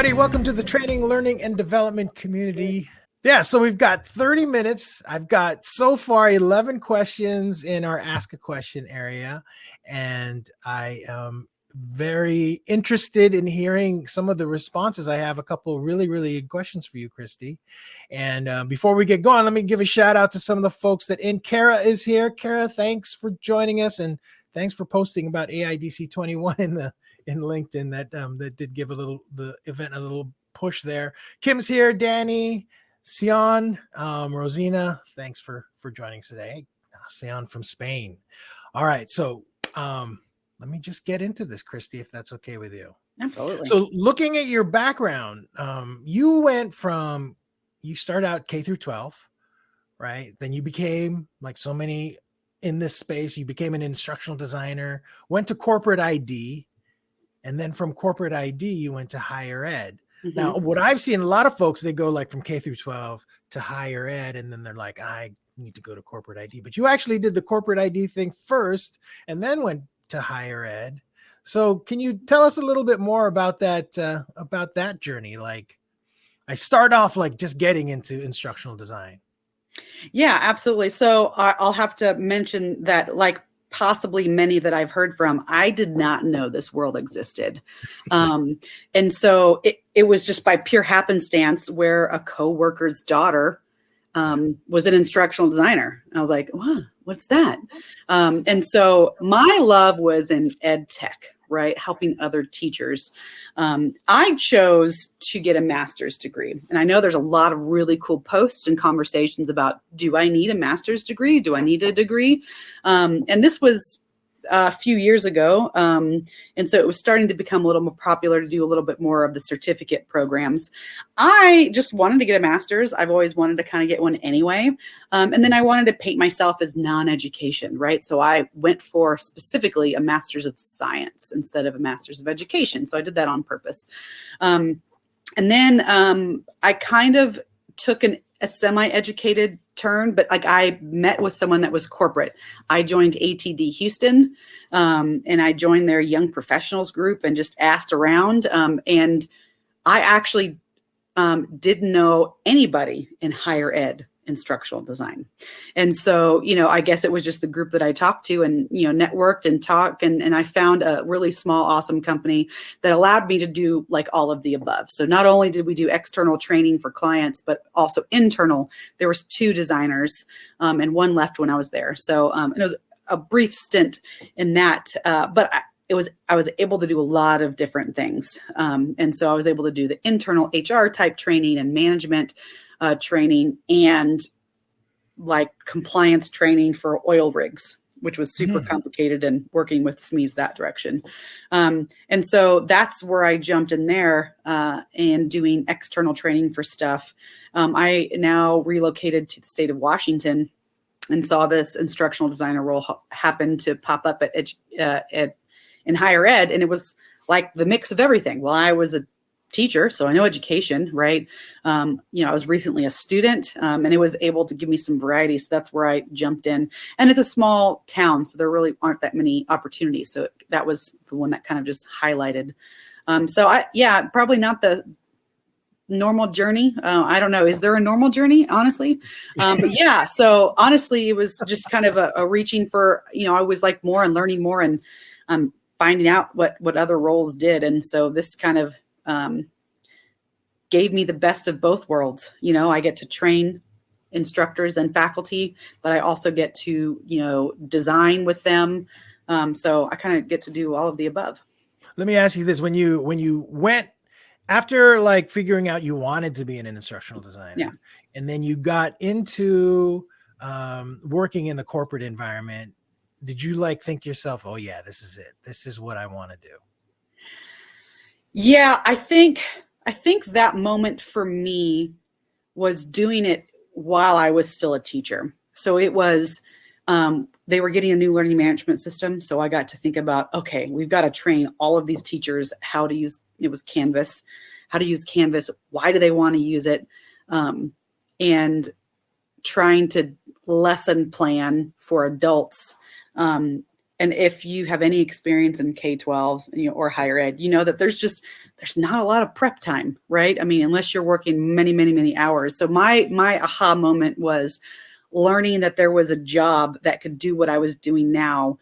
everybody. Welcome to the Training, Learning, and Development Community. Yeah, so we've got 30 minutes. I've got so far 11 questions in our Ask a Question area, and I am very interested in hearing some of the responses. I have a couple of really good questions for you, Christie. And before we get going, let me give a shout out to some of the folks that in. Kara is here. Kara, thanks for joining us, and thanks for posting about AIDC 21 in LinkedIn. That did give the event a little push there. Kim's here. Danny, Sion, Rosina, thanks for joining us today. Sion from Spain. All right, so let me just get into this, Christie, if that's okay with you. Absolutely. So looking at your background, you started out K through 12, right? Then you became, like so many in this space, you became an instructional designer, went to corporate ID, and then from corporate ID, you went to higher ed. Mm-hmm. Now, what I've seen, a lot of folks, they go like from K through 12 to higher ed, and then they're like, I need to go to corporate ID. But you actually did the corporate ID thing first and then went to higher ed. So can you tell us a little bit more about that journey? Like, I start off like just getting into instructional design. Yeah, absolutely. So I'll have to mention that, like possibly many that I've heard from, I did not know this world existed. And so it was just by pure happenstance where a coworker's daughter was an instructional designer. I was like, what's that? And so my love was in ed tech, right? Helping other teachers. I chose to get a master's degree. And I know there's a lot of really cool posts and conversations about, do I need a master's degree? Do I need a degree? And this was a few years ago. And so it was starting to become a little more popular to do a little bit more of the certificate programs. I just wanted to get a master's. I've always wanted to kind of get one anyway. And then I wanted to paint myself as non-education, right? So I went for specifically a master's of science instead of a master's of education. So I did that on purpose. And then I kind of took a semi-educated turn, but like I met with someone that was corporate. I joined ATD Houston, and I joined their young professionals group and just asked around. And I actually didn't know anybody in higher ed instructional design. And so, I guess it was just the group that I talked to and, networked and talked. And I found a really small, awesome company that allowed me to do like all of the above. So not only did we do external training for clients, but also internal. There was 2 designers and one left when I was there. So it was a brief stint in that, but I was able to do a lot of different things. And so I was able to do the internal HR type training and management training and like compliance training for oil rigs, which was super complicated and working with SMEs that direction. And so that's where I jumped in there and doing external training for stuff. I now relocated to the state of Washington and saw this instructional designer role happen to pop up in higher ed. And it was like the mix of everything. Well, I was a teacher, so I know education, right? I was recently a student, and it was able to give me some variety. So that's where I jumped in. And it's a small town, so there really aren't that many opportunities. So that was the one that kind of just highlighted. Probably not the normal journey. I don't know. Is there a normal journey, honestly? But yeah, so honestly, it was just kind of a reaching for, I was like more and learning more and finding out what other roles did. And so this kind of gave me the best of both worlds. I get to train instructors and faculty, but I also get to, design with them. So I kind of get to do all of the above. Let me ask you this. When you went after like figuring out you wanted to be an instructional designer, and then you got into working in the corporate environment, did you like think to yourself, oh yeah, this is it. This is what I want to do? Yeah, I think that moment for me was doing it while I was still a teacher. So it was, they were getting a new learning management system. So I got to think about, okay, we've got to train all of these teachers how to use, it was Canvas, how to use Canvas. Why do they want to use it? And trying to lesson plan for adults. and if you have any experience in K-12, or higher ed, that there's not a lot of prep time, right? I mean, unless you're working many, many, many hours. So my aha moment was learning that there was a job that could do what I was doing now,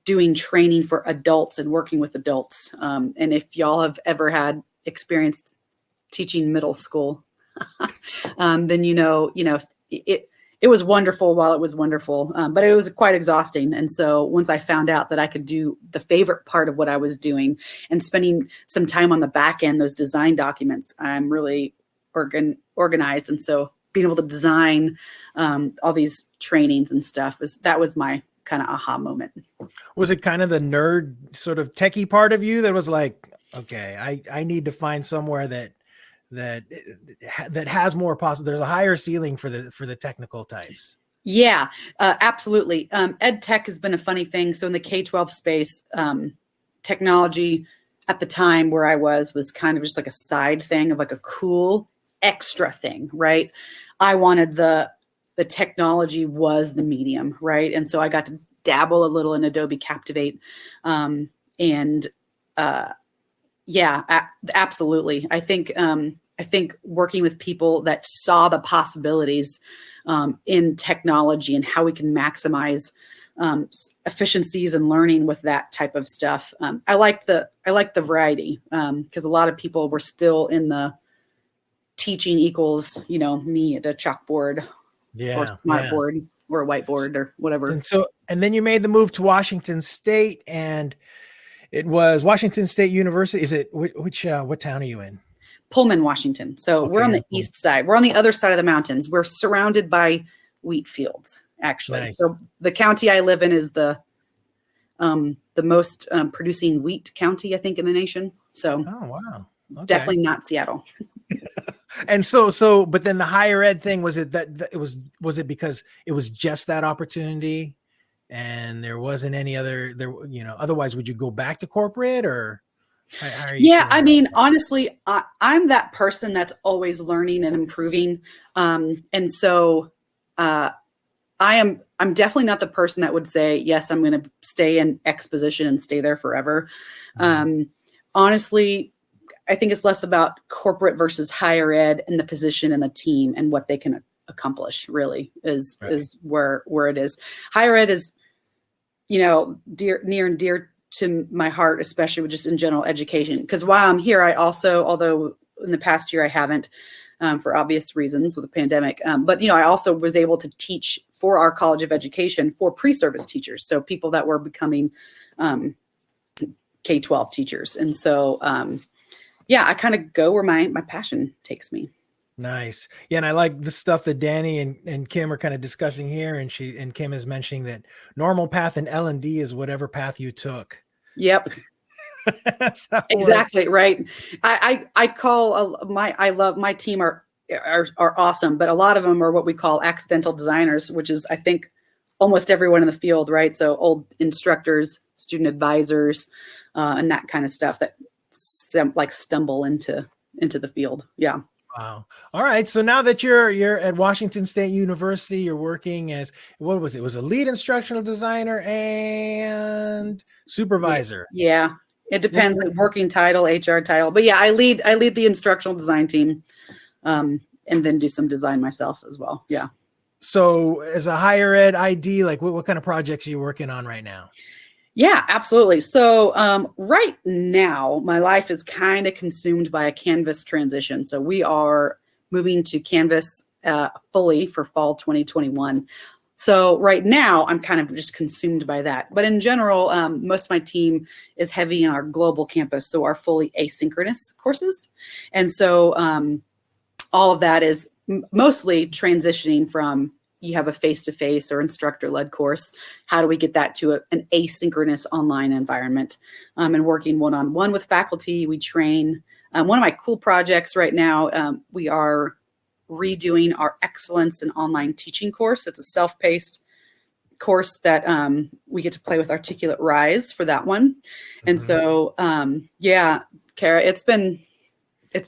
doing training for adults and working with adults. And if y'all have ever had experience teaching middle school, then it was wonderful while it was wonderful, but it was quite exhausting. And so once I found out that I could do the favorite part of what I was doing and spending some time on the back end, those design documents, I'm really organized. And so being able to design all these trainings and stuff, that was my kind of aha moment. Was it kind of the nerd sort of techie part of you that was like, okay, I need to find somewhere that has more possible. There's a higher ceiling for the technical types. Yeah, absolutely. Ed tech has been a funny thing. So in the K-12 space, technology at the time where I was kind of just like a side thing of like a cool extra thing, right? I wanted the technology was the medium, right? And so I got to dabble a little in Adobe Captivate. Yeah, absolutely. I think working with people that saw the possibilities in technology and how we can maximize efficiencies and learning with that type of stuff. I like the variety because a lot of people were still in the teaching equals, me at a chalkboard or smartboard or a whiteboard or whatever. And then you made the move to Washington State, and it was Washington State University. Is it what town are you in? Pullman, Washington. So we're on the east side. We're on the other side of the mountains. We're surrounded by wheat fields, actually. Nice. So the county I live in is the most producing wheat county, I think, in the nation. So definitely not Seattle. And but then the higher ed thing, was it because it was just that opportunity and there wasn't any other otherwise would you go back to corporate or? I mean, honestly, I'm that person that's always learning and improving. And so I'm definitely not the person that would say, yes, I'm going to stay in X position and stay there forever. Honestly, I think it's less about corporate versus higher ed and the position and the team and what they can accomplish really is where it is. Higher ed is, near and dear to my heart, especially with just in general education. Because while I'm here, I also, although in the past year I haven't, for obvious reasons with the pandemic, but I also was able to teach for our College of Education for pre-service teachers, so people that were becoming K-12 teachers, and so I kind of go where my passion takes me. Nice. Yeah. And I like the stuff that Danny and Kim are kind of discussing here. And Kim is mentioning that normal path in L&D is whatever path you took. Yep. Exactly. Right. I call I love my team are awesome, but a lot of them are what we call accidental designers, which is, I think, almost everyone in the field, right? So old instructors, student advisors, and that kind of stuff that stumble into the field. Yeah. Wow. All right. So now that you're at Washington State University, you're working as, what was it? It was a lead instructional designer and supervisor. Yeah. It depends on working title, HR title, but I lead the instructional design team, and then do some design myself as well. Yeah. So as a higher ed ID, like what kind of projects are you working on right now? Yeah, absolutely. So right now, my life is kind of consumed by a Canvas transition. So we are moving to Canvas fully for fall 2021. So right now, I'm kind of just consumed by that. But in general, most of my team is heavy in our global campus, so our fully asynchronous courses. And so all of that is mostly transitioning from you have a face-to-face or instructor-led course. How do we get that to an asynchronous online environment? And working one-on-one with faculty, we train. One of my cool projects right now, we are redoing our Excellence in Online Teaching course. It's a self-paced course that we get to play with Articulate Rise for that one. And so, Kara, it's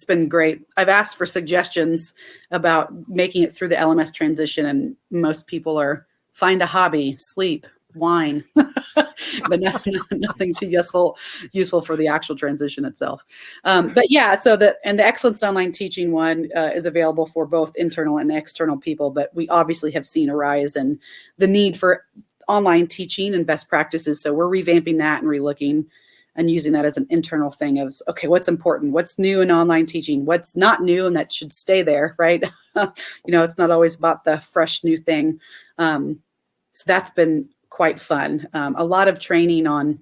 been great. I've asked for suggestions about making it through the LMS transition, and most people are find a hobby, sleep, wine, but nothing too useful for the actual transition itself. But yeah, so the Excellence in Online Teaching one is available for both internal and external people, but we obviously have seen a rise in the need for online teaching and best practices. So we're revamping that and relooking and using that as an internal thing of, okay, what's important? What's new in online teaching? What's not new and that should stay there, right? It's not always about the fresh new thing. So that's been quite fun. A lot of training on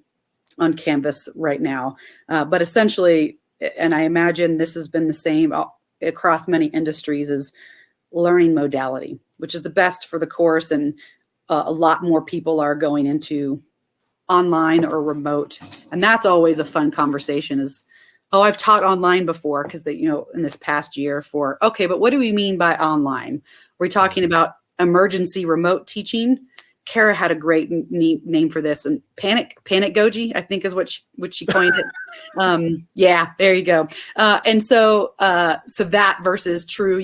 Canvas right now, but essentially, and I imagine this has been the same across many industries, is learning modality, which is the best for the course. And a lot more people are going into online or remote. And that's always a fun conversation is, oh, I've taught online before because in this past year okay, but what do we mean by online? We're talking about emergency remote teaching. Kara had a great name for this, and panic goji, I think is what she coined it. Yeah, there you go. And so that versus true,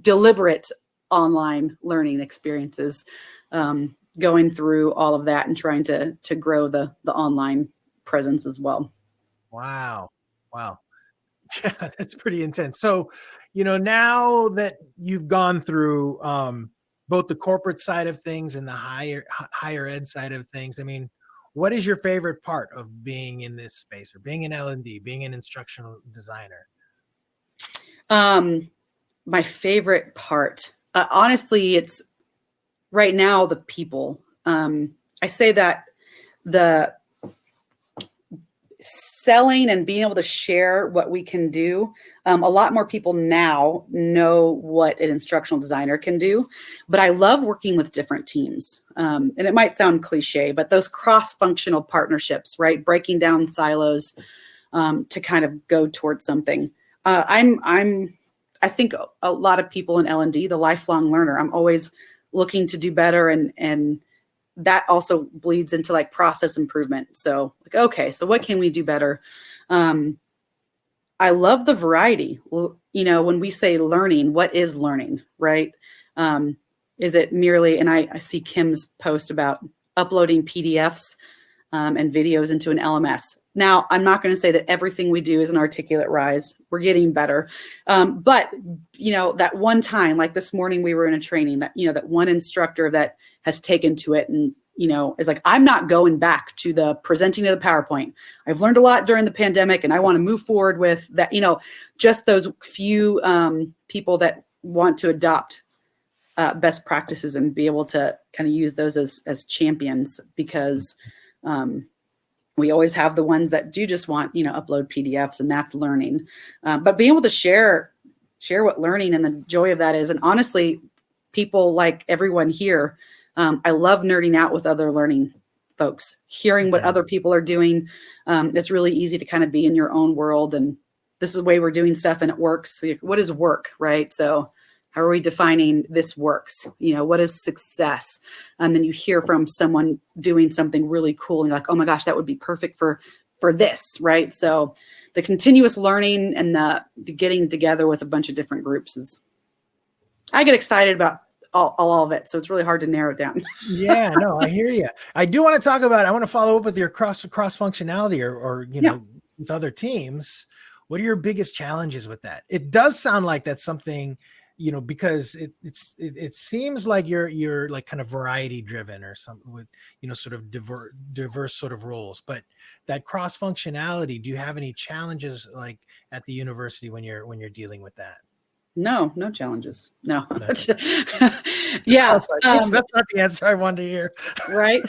deliberate online learning experiences, going through all of that and trying to grow the online presence as well. Wow. Yeah, that's pretty intense. So, now that you've gone through both the corporate side of things and the higher ed side of things, I mean, what is your favorite part of being in this space, or being an L&D, being an instructional designer? My favorite part, honestly, it's right now the people. I say that the selling and being able to share what we can do. A lot more people now know what an instructional designer can do, but I love working with different teams. And it might sound cliche, but those cross-functional partnerships, right? Breaking down silos to kind of go towards something. I think a lot of people in L&D, the lifelong learner, I'm always looking to do better, and that also bleeds into like process improvement. So like, okay, so what can we do better? I love the variety. When we say learning, what is learning, right? Is it merely, and I see Kim's post about uploading PDFs and videos into an LMS. Now, I'm not going to say that everything we do is an articulate rise. We're getting better. But, that one time, like this morning, we were in a training that, that one instructor that has taken to it and, is like, I'm not going back to the presenting of the PowerPoint. I've learned a lot during the pandemic and I want to move forward with that, just those few people that want to adopt best practices and be able to kind of use those as champions, because we always have the ones that do just want, upload PDFs, and that's learning. But being able to share what learning and the joy of that is. And honestly, people like everyone here, I love nerding out with other learning folks, hearing what other people are doing. It's really easy to kind of be in your own world, and this is the way we're doing stuff and it works. So what is work, right? So how are we defining this works? What is success? And then you hear from someone doing something really cool and you're like, oh my gosh, that would be perfect for this, right? So the continuous learning and the getting together with a bunch of different groups I get excited about all of it. So it's really hard to narrow it down. Yeah, no, I hear you. I do want to talk about, I want to follow up with your cross functionality or with other teams. What are your biggest challenges with that? It does sound like that's something, because it seems like you're like kind of variety driven or something with, sort of diverse sort of roles, but that cross functionality, do you have any challenges like at the university when you're dealing with that? No challenges. No. Yeah. That's not the answer I wanted to hear. Right.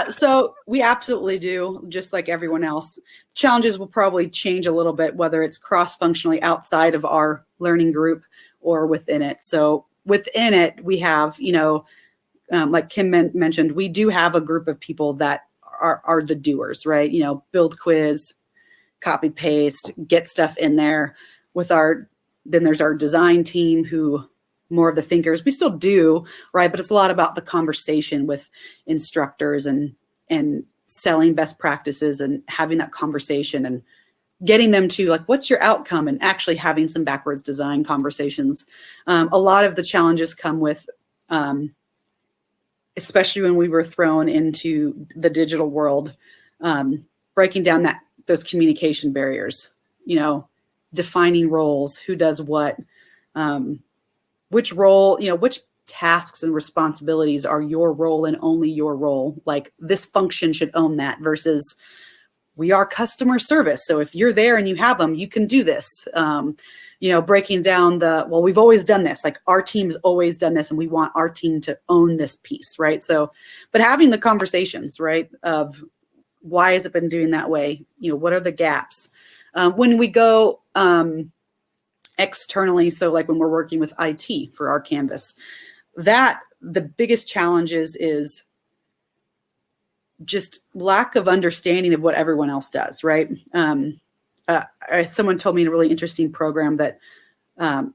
So we absolutely do, just like everyone else. Challenges will probably change a little bit, whether it's cross-functionally outside of our learning group or within it. So within it, we have, like Kim mentioned, we do have a group of people that are the doers, right? Build quiz, copy, paste, get stuff in there then there's our design team who more of the thinkers. We still do, right? But it's a lot about the conversation with instructors and selling best practices and having that conversation and getting them to like, what's your outcome, and actually having some backwards design conversations. A lot of the challenges come with especially when we were thrown into the digital world, breaking down those communication barriers, defining roles, who does what, which role, which tasks and responsibilities are your role and only your role. Like this function should own that versus we are customer service. So if you're there and you have them, you can do this. Breaking down we've always done this, like our team's always done this and we want our team to own this piece, right? So, but having the conversations, right, of why has it been doing that way? What are the gaps? When we go externally, so like when we're working with IT for our Canvas, the biggest challenges is just lack of understanding of what everyone else does, right? Someone told me in a really interesting program that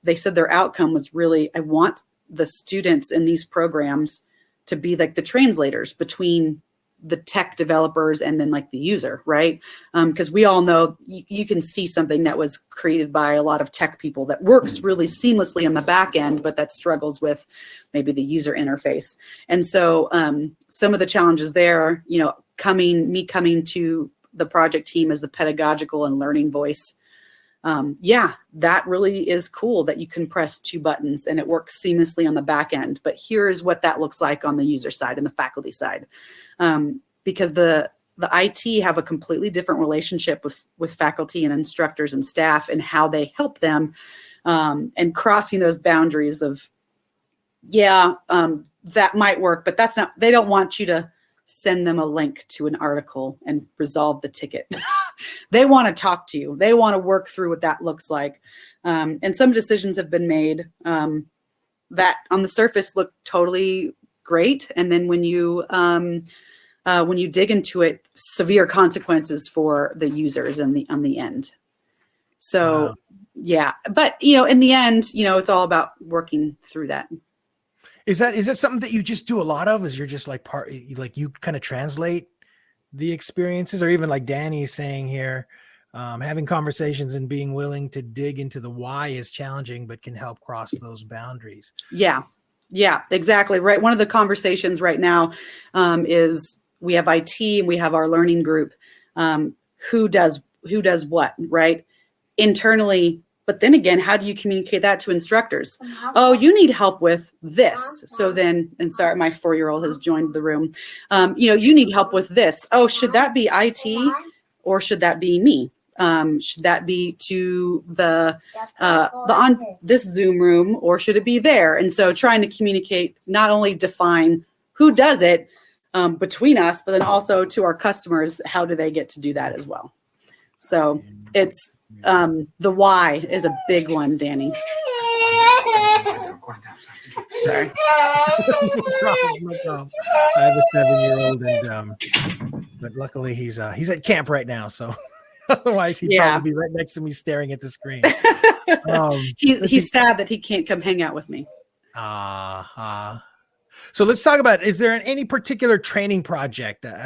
they said their outcome was really, I want the students in these programs to be like the translators between the tech developers and then like the user, right? Because we all know you can see something that was created by a lot of tech people that works really seamlessly on the back end, but that struggles with maybe the user interface. And so some of the challenges there, coming to the project team as the pedagogical and learning voice. That really is cool that you can press 2 buttons and it works seamlessly on the back end. But here's what that looks like on the user side and the faculty side. Because the IT have a completely different relationship with faculty and instructors and staff and how they help them, and crossing those boundaries of, that might work, but that's not, they don't want you to send them a link to an article and resolve the ticket. They want to talk to you. They want to work through what that looks like. And some decisions have been made that on the surface look totally great. And then when you dig into it, severe consequences for the users on the end. So, wow. But in the end, it's all about working through that. Is that something that you just do a lot of? Is you're just like you kind of translate the experiences, or even like Danny is saying here, having conversations and being willing to dig into the why is challenging, but can help cross those boundaries. Yeah, exactly. Right. One of the conversations right now is we have IT and we have our learning group. Who does what, right? Internally. But then again, how do you communicate that to instructors? Oh, you need help with this. So then, and sorry, my 4-year-old has joined the room. You need help with this. Oh, should that be IT or should that be me? Should that be to the on this Zoom room or should it be there? And so trying to communicate, not only define who does it between us, but then also to our customers, how do they get to do that as well? So it's, the why is a big one, Danny. Sorry. No problem. I have a 7-year-old, and but luckily he's at camp right now, so otherwise he'd probably be right next to me staring at the screen. He's sad that he can't come hang out with me. So let's talk about, is there any particular training project that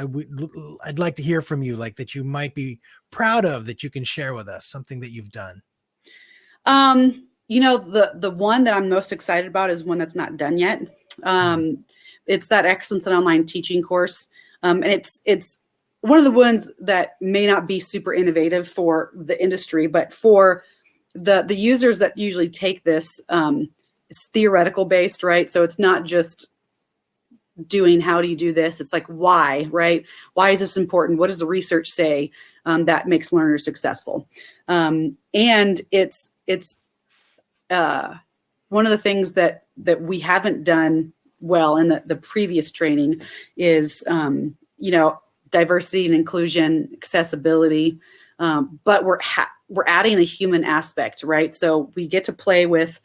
I'd like to hear from you, like that you might be proud of that you can share with us, something that you've done? The one that I'm most excited about is one that's not done yet. It's that Excellence in Online Teaching course. And it's one of the ones that may not be super innovative for the industry, but for the users that usually take this, it's theoretical based, right? So it's not just doing how do you do this, it's like why, right? Why is this important? What does the research say that makes learners successful? And it's one of the things that we haven't done well in the previous training is diversity and inclusion, accessibility, but we're adding a human aspect, right? So we get to play with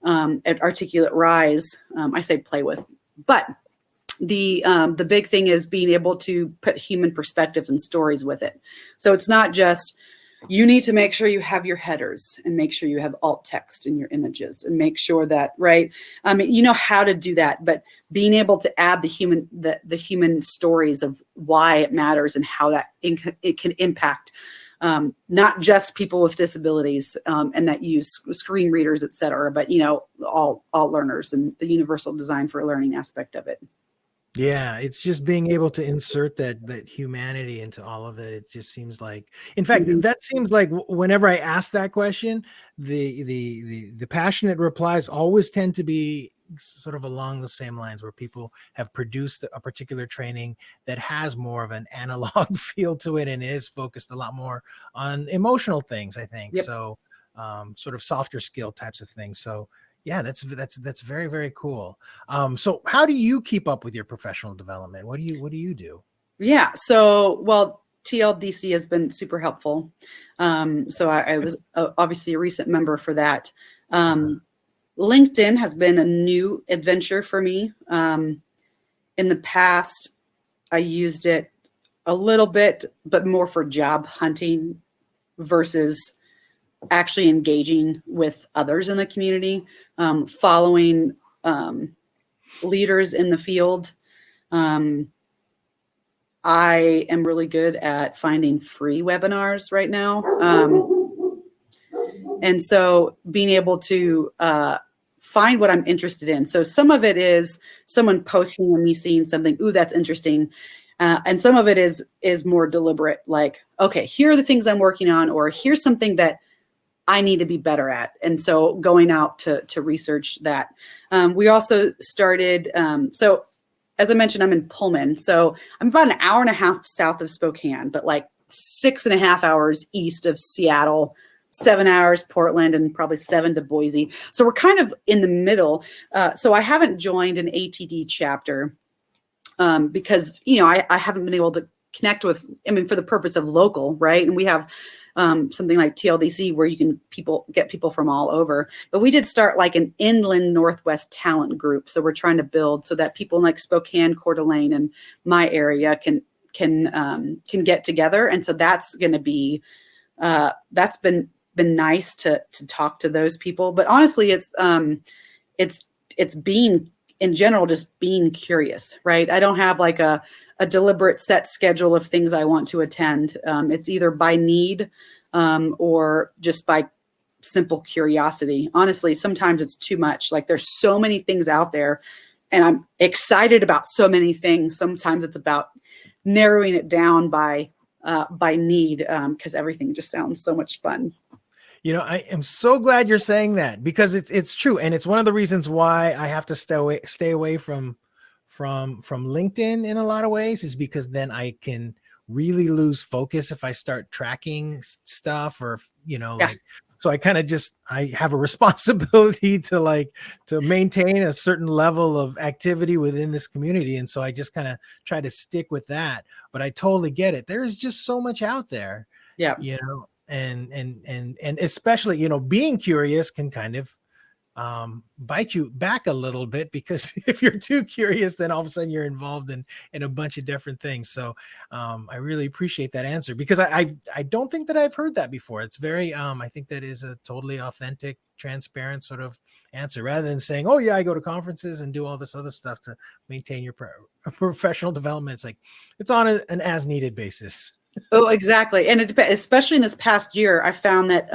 at Articulate Rise. I say play with, but the big thing is being able to put human perspectives and stories with it. So it's not just, you need to make sure you have your headers and make sure you have alt text in your images and make sure that, right? I mean, you know how to do that, but being able to add the human stories of why it matters and how that it can impact not just people with disabilities and that use screen readers, et cetera, but all learners and the universal design for learning aspect of it. Yeah, it's just being able to insert that humanity into all of it. It just seems like, in fact, Mhm. that seems like whenever I ask that question, the passionate replies always tend to be sort of along the same lines, where people have produced a particular training that has more of an analog feel to it and is focused a lot more on emotional things, I think. Yep. So, sort of softer skill types of things. So, yeah, that's very, very cool. So how do you keep up with your professional development? What do you do? Yeah. So, well, TLDC has been super helpful. So I was obviously a recent member for that. Um, LinkedIn has been a new adventure for me. In the past, I used it a little bit, but more for job hunting versus actually engaging with others in the community, following leaders in the field. Um, I am really good at finding free webinars right now. And so being able to find what I'm interested in. So some of it is someone posting and me seeing something, ooh, that's interesting. And some of it is more deliberate, like, okay, here are the things I'm working on, or here's something that I need to be better at. And so going out to research that. We also started, so as I mentioned, I'm in Pullman. So I'm about an hour and a half south of Spokane, but like 6.5 hours east of Seattle, 7 hours Portland, and probably 7 to Boise. So we're kind of in the middle. So I haven't joined an ATD chapter because, I haven't been able to connect with, for the purpose of local, right? And we have something like TLDC where you can get people from all over. But we did start like an inland Northwest talent group. So we're trying to build so that people in like Spokane, Coeur d'Alene, and my area can get together. And so that's going to be that's been nice to talk to those people. But honestly, it's being in general, just being curious, right? I don't have like a deliberate set schedule of things I want to attend. It's either by need or just by simple curiosity. Honestly, sometimes it's too much. Like there's so many things out there and I'm excited about so many things. Sometimes it's about narrowing it down by need because everything just sounds so much fun. I am so glad you're saying that, because it's true, and it's one of the reasons why I have to stay away from LinkedIn in a lot of ways, is because then I can really lose focus if I start tracking stuff, or Yeah. like, so I have a responsibility to maintain a certain level of activity within this community, and so I just kind of try to stick with that. But I totally get it. There is just so much out there. Yeah. And especially, being curious can kind of bite you back a little bit, because if you're too curious, then all of a sudden you're involved in a bunch of different things. So I really appreciate that answer, because I don't think that I've heard that before. It's very I think that is a totally authentic, transparent sort of answer, rather than saying, oh yeah, I go to conferences and do all this other stuff to maintain your professional development. It's like it's on an as needed basis. Oh, exactly. And it depends, especially in this past year, I found that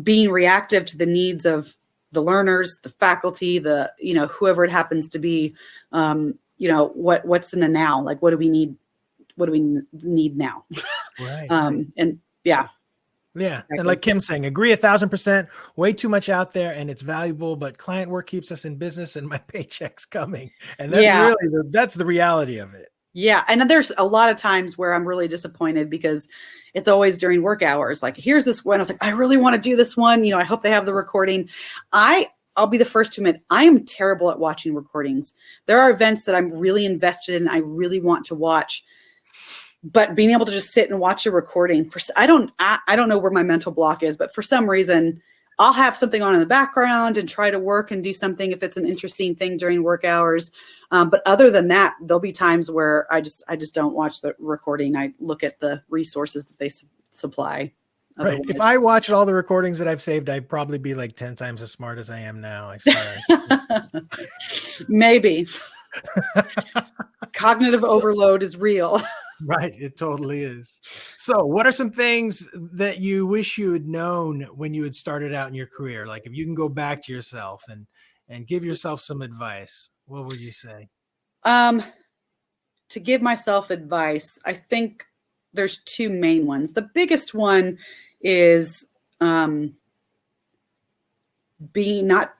being reactive to the needs of the learners, the faculty, whoever it happens to be, what's in the now, like, what do we need? What do we need now? Right. And yeah. Yeah. Exactly. And like Kim's saying, agree 1,000%, way too much out there and it's valuable, but client work keeps us in business and my paycheck's coming. And that's really that's the reality of it. Yeah. And there's a lot of times where I'm really disappointed because it's always during work hours. Like, here's this one. I was like, I really want to do this one. I hope they have the recording. I'll be the first to admit, I am terrible at watching recordings. There are events that I'm really invested in. I really want to watch, but being able to just sit and watch a recording I don't know where my mental block is, but for some reason I'll have something on in the background and try to work and do something if it's an interesting thing during work hours. But other than that, there'll be times where I just don't watch the recording. I look at the resources that they supply. Right. If I watched all the recordings that I've saved, I'd probably be like 10 times as smart as I am now. I swear. Maybe. Cognitive overload is real. Right. It totally is. So what are some things that you wish you had known when you had started out in your career? Like, if you can go back to yourself and give yourself some advice, what would you say? To give myself advice, I think there's two main ones. The biggest one is not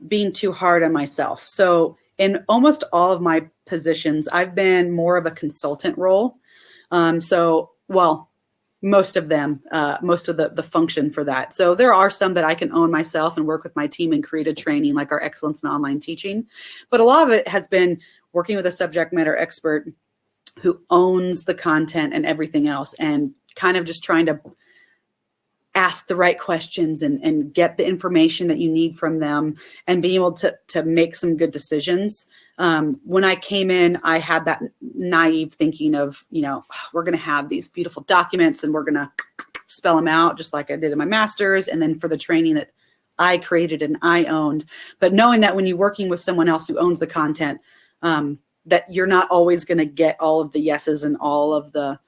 being too hard on myself. So in almost all of my positions, I've been more of a consultant role. Most of them, most of the function for that. So there are some that I can own myself and work with my team and create a training like our excellence in online teaching. But a lot of it has been working with a subject matter expert who owns the content and everything else, and kind of just trying to ask the right questions and get the information that you need from them and being able to make some good decisions. When I came in, I had that naive thinking of, we're going to have these beautiful documents and we're going to spell them out just like I did in my master's. And then for the training that I created and I owned, but knowing that when you're working with someone else who owns the content, that you're not always going to get all of the yeses and all of the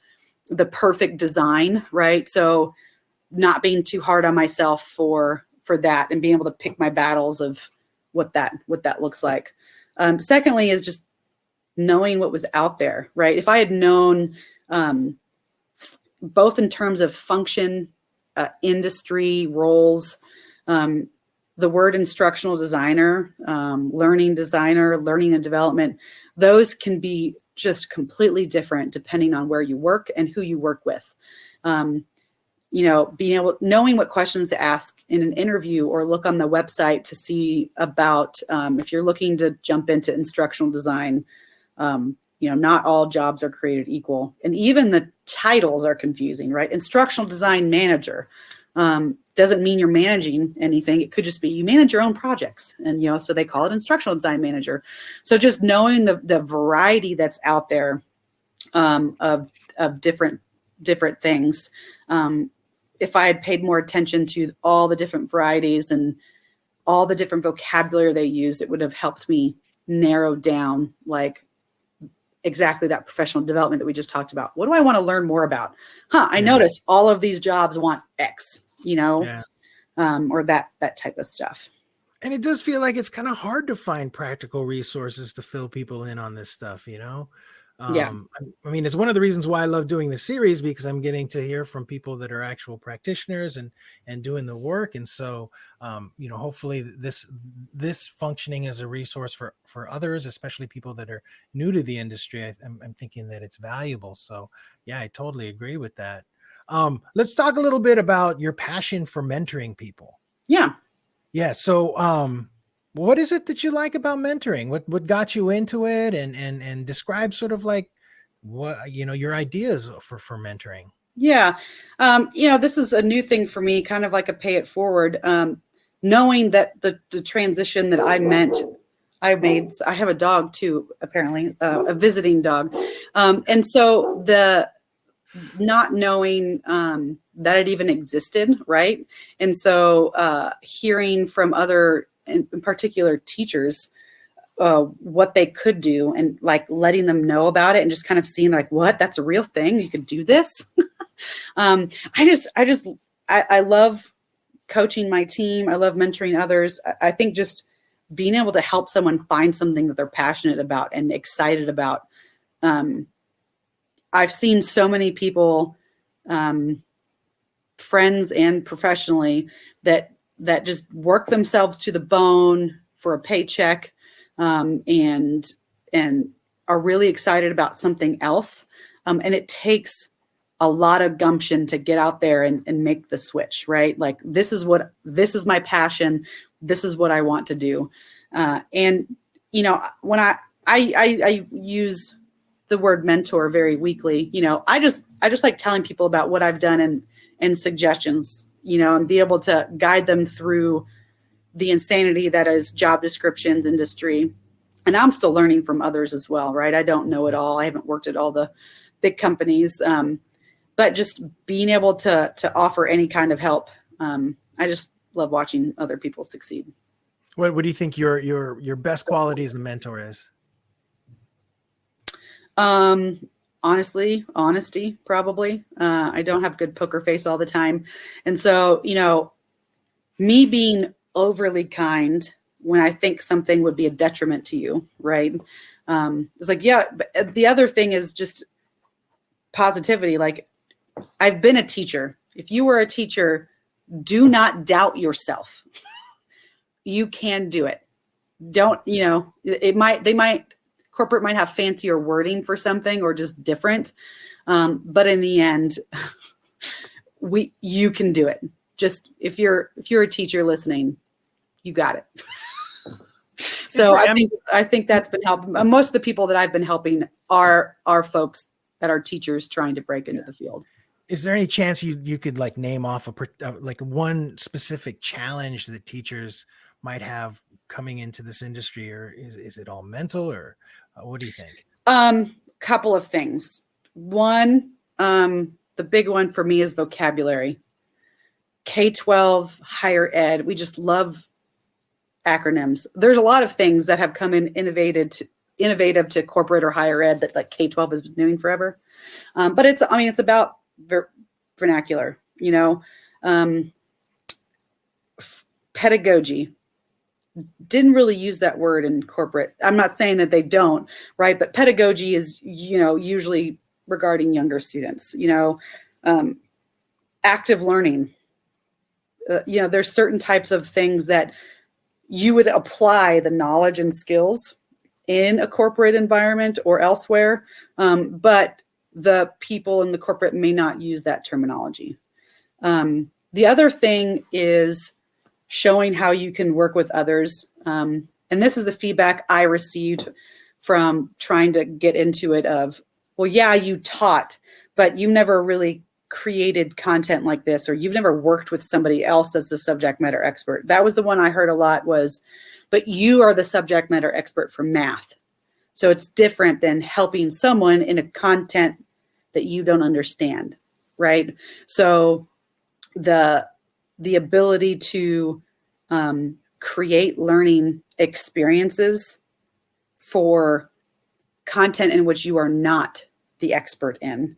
perfect design, right? So not being too hard on myself for that and being able to pick my battles of what that looks like. Secondly is just knowing what was out there, right? If I had known both in terms of function, industry, roles, the word instructional designer, learning designer, learning and development, those can be just completely different depending on where you work and who you work with. Knowing what questions to ask in an interview or look on the website to see about if you're looking to jump into instructional design, not all jobs are created equal. And even the titles are confusing, right? Instructional design manager doesn't mean you're managing anything. It could just be you manage your own projects. And, so they call it instructional design manager. So just knowing the variety that's out there of different things. If I had paid more attention to all the different varieties and all the different vocabulary they used, it would have helped me narrow down like exactly that professional development that we just talked about. What do I want to learn more about? I noticed all of these jobs want X, or that type of stuff. And it does feel like it's kind of hard to find practical resources to fill people in on this stuff, Yeah. I mean, it's one of the reasons why I love doing this series, because I'm getting to hear from people that are actual practitioners and doing the work. And so, hopefully this functioning as a resource for others, especially people that are new to the industry, I'm thinking that it's valuable. So yeah, I totally agree with that. Let's talk a little bit about your passion for mentoring people. Yeah. Yeah. So, what is it that you like about mentoring? What got you into it, and describe sort of like what, your ideas for mentoring? Yeah. This is a new thing for me, kind of like a pay it forward. Knowing that the transition that I made, I have a dog too, apparently, a visiting dog. And so the not knowing that it even existed, right? And so hearing from other, in particular teachers, what they could do and like letting them know about it and just kind of seeing like, what, that's a real thing. You could do this. I love coaching my team. I love mentoring others. I think just being able to help someone find something that they're passionate about and excited about. I've seen so many people, friends and professionally, that just work themselves to the bone for a paycheck, and are really excited about something else. And it takes a lot of gumption to get out there and make the switch, right? Like, this is my passion. This is what I want to do. And, when I use the word mentor very weakly, I just like telling people about what I've done and suggestions, and be able to guide them through the insanity that is job descriptions, industry. And I'm still learning from others as well, right? I don't know it all. I haven't worked at all the big companies, but just being able to offer any kind of help. I just love watching other people succeed. What do you think your best quality as a mentor is? Honestly, honesty, probably. I don't have good poker face all the time. And so, me being overly kind when I think something would be a detriment to you, right? It's like, yeah, but the other thing is just positivity. Like, I've been a teacher. If you were a teacher, do not doubt yourself. You can do it. Don't, corporate might have fancier wording for something or just different. But in the end, you can do it. Just if you're a teacher listening, you got it. So I think that's been helping. Most of the people that I've been helping are folks that are teachers trying to break into the field. Is there any chance you could like name off like one specific challenge that teachers might have coming into this industry, or is it all mental, or what do you think? Couple of things. One, the big one for me is vocabulary. K-12, higher ed, we just love acronyms. There's a lot of things that have come in innovative to corporate or higher ed that like K-12 has been doing forever. But it's about vernacular, pedagogy. Didn't really use that word in corporate. I'm not saying that they don't, right? But pedagogy is, usually regarding younger students, active learning. There's certain types of things that you would apply the knowledge and skills in a corporate environment or elsewhere. But the people in the corporate may not use that terminology. The other thing is showing how you can work with others. And this is the feedback I received from trying to get into it of, well, yeah, you taught, but you never really created content like this, or you've never worked with somebody else that's the subject matter expert. That was the one I heard a lot was, but you are the subject matter expert for math. So it's different than helping someone in a content that you don't understand, right? So the ability to create learning experiences for content in which you are not the expert in,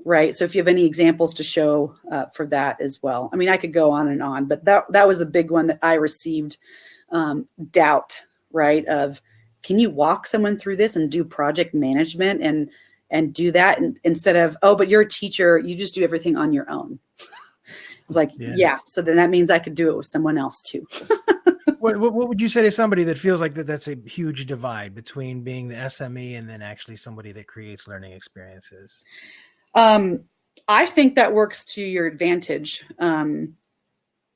right? So if you have any examples to show for that as well. I mean, I could go on and on, but that was a big one that I received doubt, right? Of, can you walk someone through this and do project management and do that instead of, oh, but you're a teacher, you just do everything on your own. I was like, yeah. So then that means I could do it with someone else too. What would you say to somebody that feels like that's a huge divide between being the SME and then actually somebody that creates learning experiences? I think that works to your advantage.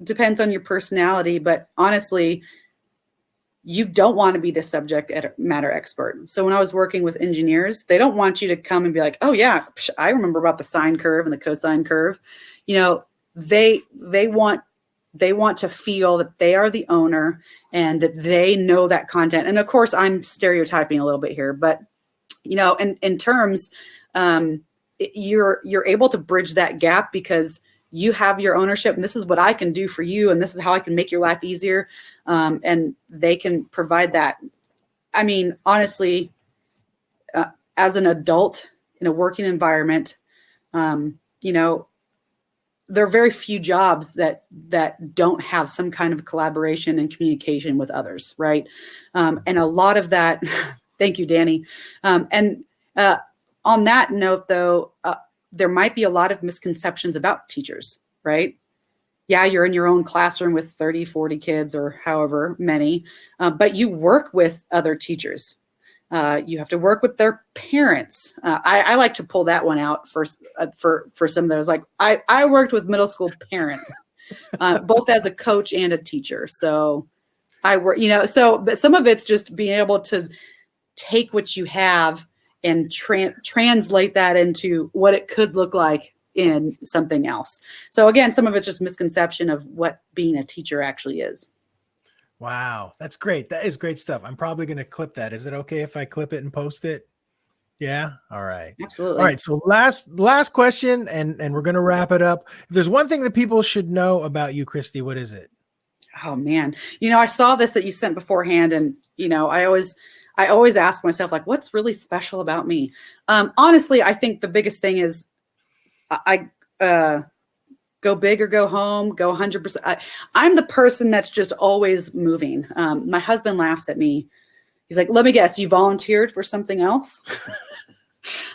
Depends on your personality, but honestly, you don't want to be the subject matter expert. So when I was working with engineers, they don't want you to come and be like, oh yeah, I remember about the sine curve and the cosine curve. They want to feel that they are the owner and that they know that content. And of course, I'm stereotyping a little bit here, but in terms, you're able to bridge that gap because you have your ownership, and this is what I can do for you, and this is how I can make your life easier. And they can provide that. I mean, honestly, as an adult in a working environment, there are very few jobs that don't have some kind of collaboration and communication with others, right? And a lot of that, thank you, Danny. And on that note, though, there might be a lot of misconceptions about teachers, right? Yeah, you're in your own classroom with 30, 40 kids or however many, but you work with other teachers. You have to work with their parents. I like to pull that one out for some of those. Like I worked with middle school parents, both as a coach and a teacher. So I work, but some of it's just being able to take what you have and translate that into what it could look like in something else. So again, some of it's just misconception of what being a teacher actually is. Wow, that's great. That is great stuff. I'm probably going to clip that. Is it okay if I clip it and post it? Yeah. All right. Absolutely. All right. So last question, and we're going to wrap it up. If there's one thing that people should know about you, Christie, what is it? Oh man. I saw this that you sent beforehand, and I always ask myself, like, what's really special about me? Honestly, I think the biggest thing is I go big or go home, go 100%. I'm the person that's just always moving. My husband laughs at me. He's like, let me guess, you volunteered for something else?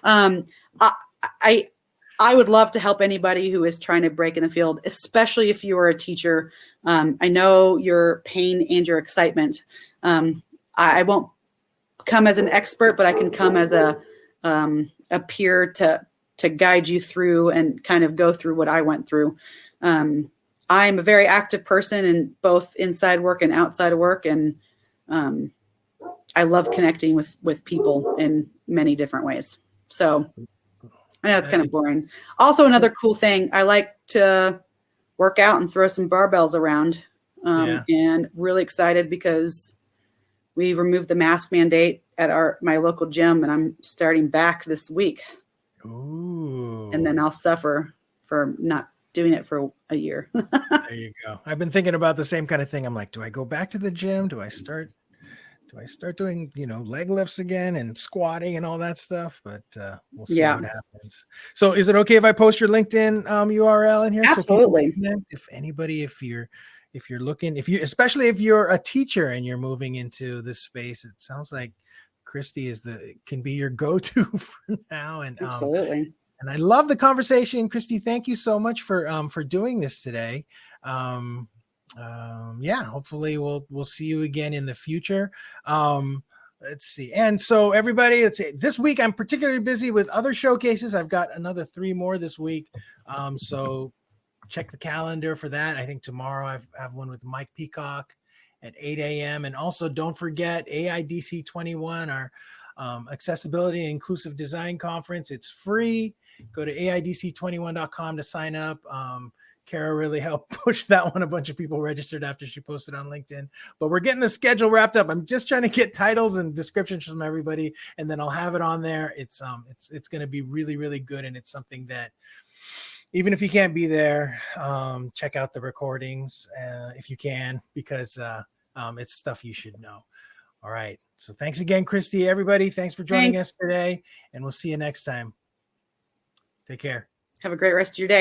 I would love to help anybody who is trying to break in the field, especially if you are a teacher. I know your pain and your excitement. I won't come as an expert, but I can come as a peer to guide you through and kind of go through what I went through. I'm a very active person in both inside work and outside of work. And I love connecting with people in many different ways. So I know it's kind of boring. Also, another cool thing, I like to work out and throw some barbells around. And really excited because we removed the mask mandate at my local gym, and I'm starting back this week. Ooh. And then I'll suffer for not doing it for a year. There you go. I've been thinking about the same kind of thing. I'm like, do I go back to the gym? Do I start doing, leg lifts again and squatting and all that stuff? But we'll see what happens. So is it okay if I post your LinkedIn URL in here? Absolutely. So if you're looking, especially if you're a teacher and you're moving into this space, it sounds like Christie can be your go-to for now. And absolutely. And I love the conversation. Christie, thank you so much for doing this today. Hopefully we'll see you again in the future. Let's see. And so everybody, let's see, this week I'm particularly busy with other showcases. I've got another 3 more this week. So check the calendar for that. I think tomorrow I have one with Mike Peacock at 8 a.m. And also don't forget AIDC 21, our Accessibility and Inclusive Design Conference. It's free. Go to AIDC21.com to sign up. Kara really helped push that one. A bunch of people registered after she posted on LinkedIn, but we're getting the schedule wrapped up. I'm just trying to get titles and descriptions from everybody, and then I'll have it on there. It's going to be really, really good. And it's something that even if you can't be there, check out the recordings if you can, because it's stuff you should know. All right. So thanks again, Christie, everybody. Thanks for joining us today, and we'll see you next time. Take care. Have a great rest of your day.